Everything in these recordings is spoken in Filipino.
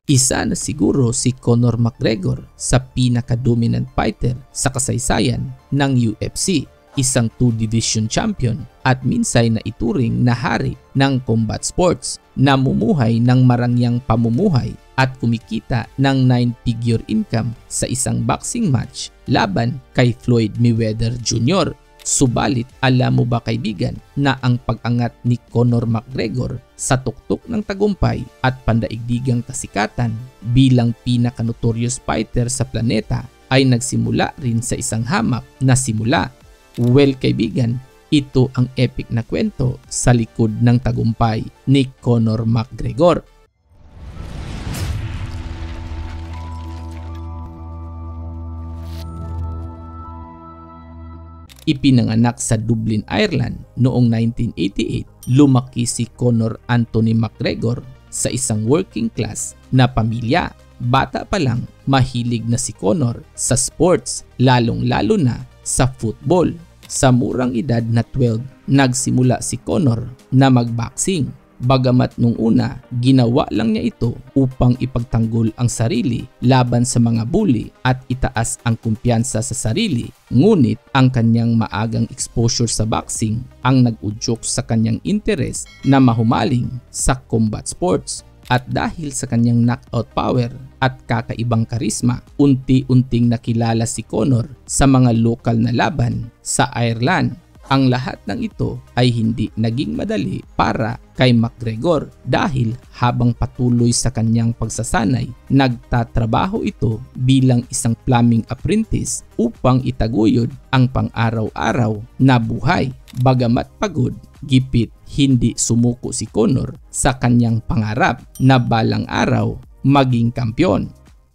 Isa na siguro si Conor McGregor sa pinaka-dominant fighter sa kasaysayan ng UFC, isang 2-division champion at minsay na ituring na hari ng combat sports, namumuhay ng marangyang pamumuhay at kumikita ng 9-figure income sa isang boxing match laban kay Floyd Mayweather Jr. Subalit, alam mo ba kaibigan na ang pag-angat ni Conor McGregor sa tuktok ng tagumpay at pandaigdigang kasikatan bilang pinaka-notorious fighter sa planeta ay nagsimula rin sa isang hamak na simula? Well kaibigan, ito ang epic na kwento sa likod ng tagumpay ni Conor McGregor. Ipinanganak sa Dublin, Ireland noong 1988, lumaki si Conor Anthony McGregor sa isang working class na pamilya. Bata pa lang, mahilig na si Conor sa sports, lalong-lalo na sa football. Sa murang edad na 12, nagsimula si Conor na magboxing. Bagamat nung una, ginawa lang niya ito upang ipagtanggol ang sarili laban sa mga bully at itaas ang kumpiyansa sa sarili. Ngunit ang kanyang maagang exposure sa boxing ang nag-udyok sa kanyang interes na mahumaling sa combat sports. At dahil sa kanyang knockout power at kakaibang karisma, unti-unting nakilala si Conor sa mga lokal na laban sa Ireland. Ang lahat ng ito ay hindi naging madali para kay McGregor dahil habang patuloy sa kanyang pagsasanay, nagtatrabaho ito bilang isang plumbing apprentice upang itaguyod ang pang-araw-araw na buhay. Bagamat pagod, gipit, hindi sumuko si Conor sa kanyang pangarap na balang araw maging kampiyon.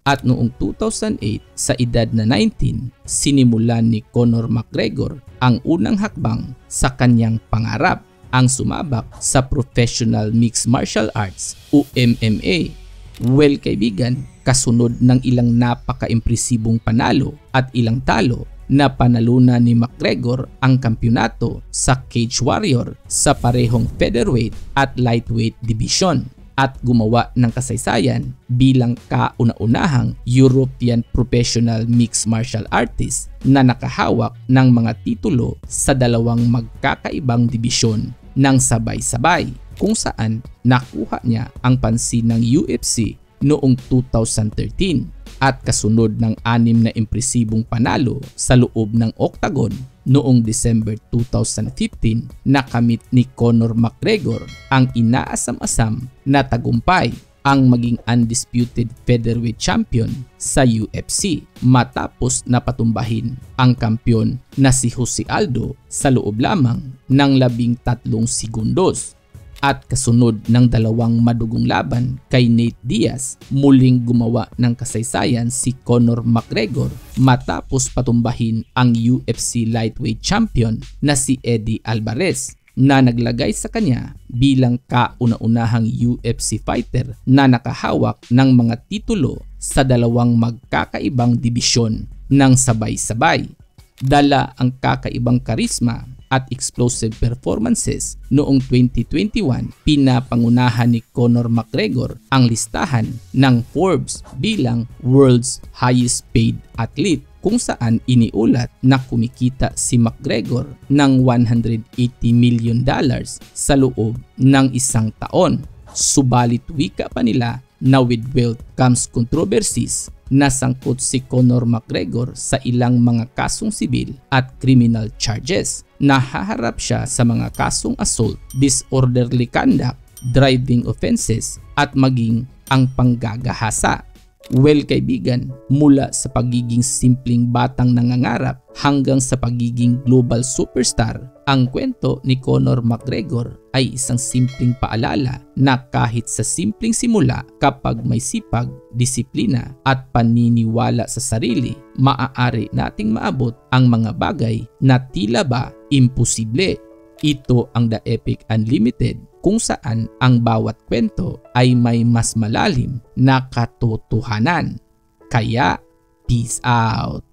At noong 2008, sa edad na 19, sinimulan ni Conor McGregor ang unang hakbang sa kanyang pangarap, ang sumabak sa Professional Mixed Martial Arts o MMA. Well kaibigan, kasunod ng ilang napaka-impresibong panalo at ilang talo, na panalunan ni McGregor ang kampyonato sa Cage Warrior sa parehong featherweight at lightweight division at gumawa ng kasaysayan bilang kauna-unahang European Professional Mixed Martial Artist na nakahawak ng mga titulo sa dalawang magkakaibang dibisyon ng sabay-sabay, kung saan nakuha niya ang pansin ng UFC noong 2013 at kasunod ng 6 na impresibong panalo sa loob ng octagon noong December 2015, nakamit ni Conor McGregor ang inaasam-asam na tagumpay, ang maging undisputed featherweight champion sa UFC matapos na patumbahin ang kampyon na si Jose Aldo sa loob lamang ng 13 segundos. At kasunod ng 2 madugong laban kay Nate Diaz, muling gumawa ng kasaysayan si Conor McGregor matapos patumbahin ang UFC lightweight champion na si Eddie Alvarez, na naglagay sa kanya bilang kauna-unahang UFC fighter na nakahawak ng mga titulo sa 2 magkakaibang dibisyon ng sabay-sabay. Dala ang kakaibang karisma at explosive performances noong 2021, pinapangunahan ni Conor McGregor ang listahan ng Forbes bilang world's highest paid athlete, kung saan iniulat na kumikita si McGregor ng $180 million sa loob ng 1 taon. Subalit wika pa nila na with wealth comes controversies. Nasangkot si Conor McGregor sa ilang mga kasong sibil at criminal charges. Nahaharap siya sa mga kasong assault, disorderly conduct, driving offenses at maging ang panggagahasa. Well kaibigan, mula sa pagiging simpleng batang nangangarap hanggang sa pagiging global superstar, ang kwento ni Conor McGregor ay isang simpleng paalala na kahit sa simpleng simula, kapag may sipag, disiplina at paniniwala sa sarili, maaari nating maabot ang mga bagay na tila ba imposible. Ito ang The Epic Unlimited, kung saan ang bawat kwento ay may mas malalim na katotohanan. Kaya, peace out!